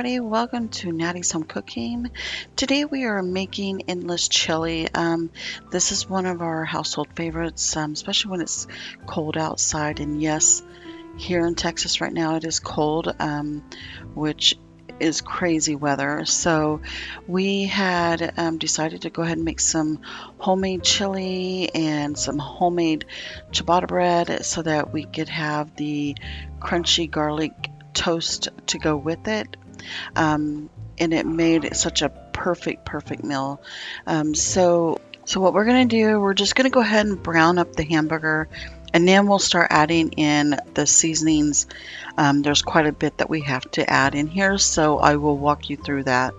everybody, welcome to Natty's Home Cooking. Today we are making endless chili. This is one of our household favorites, especially when it's cold outside. And yes, here in Texas right now it is cold, which is crazy weather. So we had decided to go ahead and make some homemade chili and some homemade ciabatta bread so that we could have the crunchy garlic toast to go with it. And it made such a perfect meal. So what we're going to do, we're just going to go ahead and brown up the hamburger, and then we'll start adding in the seasonings. There's quite a bit that we have to add in here, so I will walk you through that.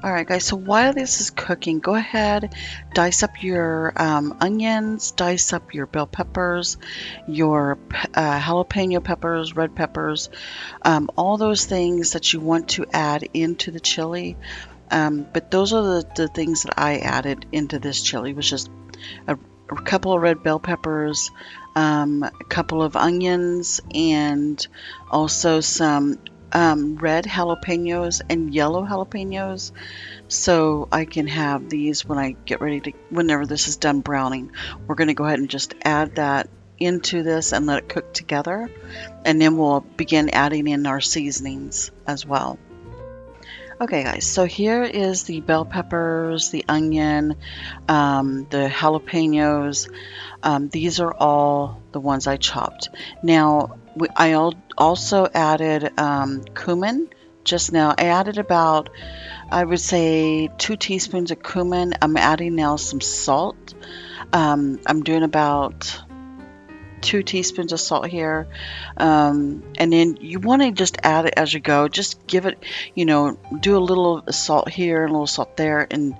Alright guys, so while this is cooking, go ahead, dice up your onions, dice up your bell peppers, your jalapeno peppers, red peppers, all those things that you want to add into the chili. But those are the things that I added into this chili, which is a couple of red bell peppers, a couple of onions, and also some red jalapenos and yellow jalapenos, so I can have these when I get ready to, whenever this is done browning. We're going to go ahead and just add that into this and let it cook together, and then we'll begin adding in our seasonings as well. Okay guys, so here is the bell peppers, the onion, the jalapenos. These are all the ones I chopped. Now, I also added cumin just now. I added about, I would say, 2 teaspoons of cumin. I'm adding now some salt. I'm doing about 2 teaspoons of salt here. And then you want to just add it as you go. Just give it, do a little salt here and a little salt there, and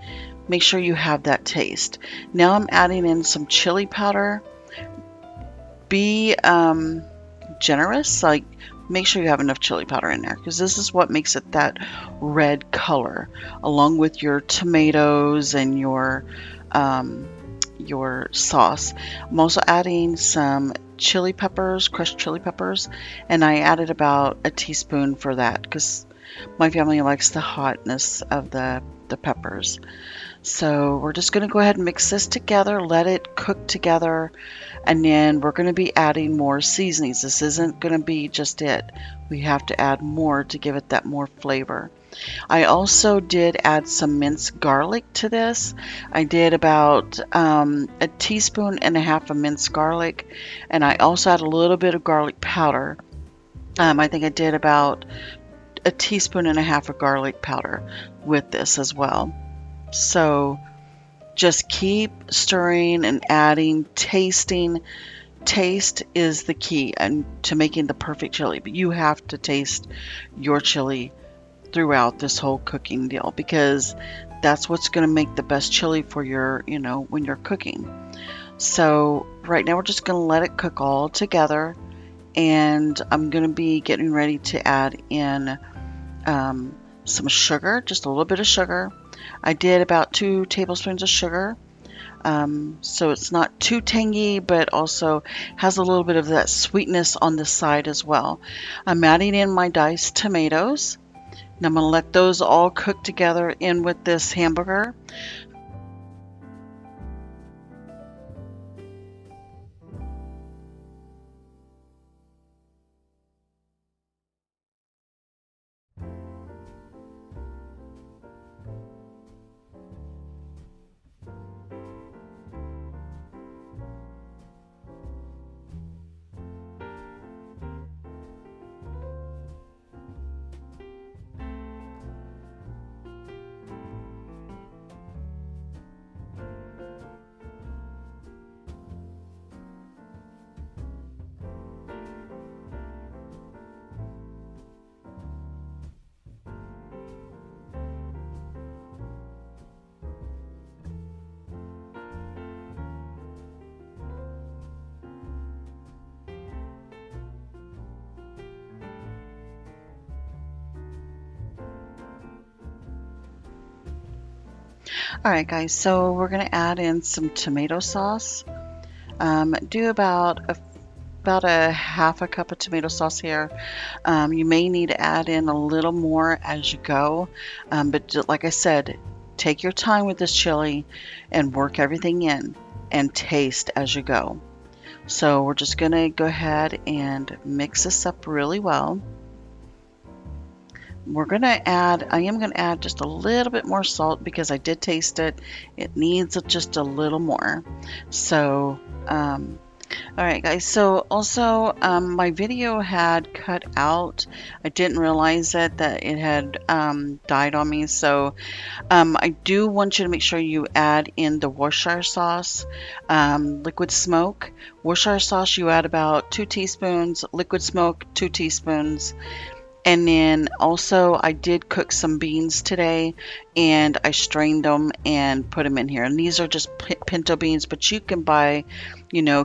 make sure you have that taste. Now I'm adding in some chili powder. Be generous, like make sure you have enough chili powder in there, because this is what makes it that red color, along with your tomatoes and your sauce. I'm also adding some chili peppers, crushed chili peppers, and I added about a teaspoon for that because my family likes the hotness of the peppers. So we're just going to go ahead and mix this together, let it cook together, and then we're going to be adding more seasonings. This isn't going to be just it. We have to add more to give it that more flavor. I also did add some minced garlic to this. I did about a teaspoon and a half of minced garlic, and I also add a little bit of garlic powder. I think I did about a teaspoon and a half of garlic powder with this as well. So just keep stirring and adding, tasting. Taste is the key and to making the perfect chili, but you have to taste your chili throughout this whole cooking deal, because that's what's going to make the best chili for your, when you're cooking. So right now we're just going to let it cook all together, and I'm going to be getting ready to add in some sugar, just a little bit of sugar. I did about 2 tablespoons of sugar, so it's not too tangy, but also has a little bit of that sweetness on the side as well. I'm adding in my diced tomatoes. And I'm going to let those all cook together in with this hamburger. Alright guys, so we're going to add in some tomato sauce. Do about about a half a cup of tomato sauce here. You may need to add in a little more as you go, but like I said, take your time with this chili and work everything in and taste as you go. So we're just going to go ahead and mix this up really well. I am going to add just a little bit more salt because I did taste it. It needs just a little more. So, all right, guys. So also, my video had cut out. I didn't realize that it had died on me. So I do want you to make sure you add in the Worcestershire sauce, liquid smoke. Worcestershire sauce, you add about 2 teaspoons. Liquid smoke, 2 teaspoons. And then also I did cook some beans today and I strained them and put them in here. And these are just pinto beans, but you can buy,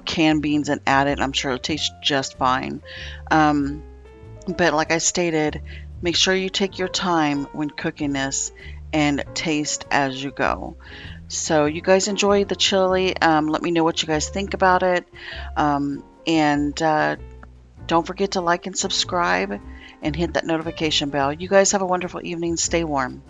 canned beans and add it. I'm sure it'll taste just fine. But like I stated, make sure you take your time when cooking this and taste as you go. So you guys enjoy the chili. Let me know what you guys think about it. And don't forget to like and subscribe and hit that notification bell. You guys have a wonderful evening. Stay warm.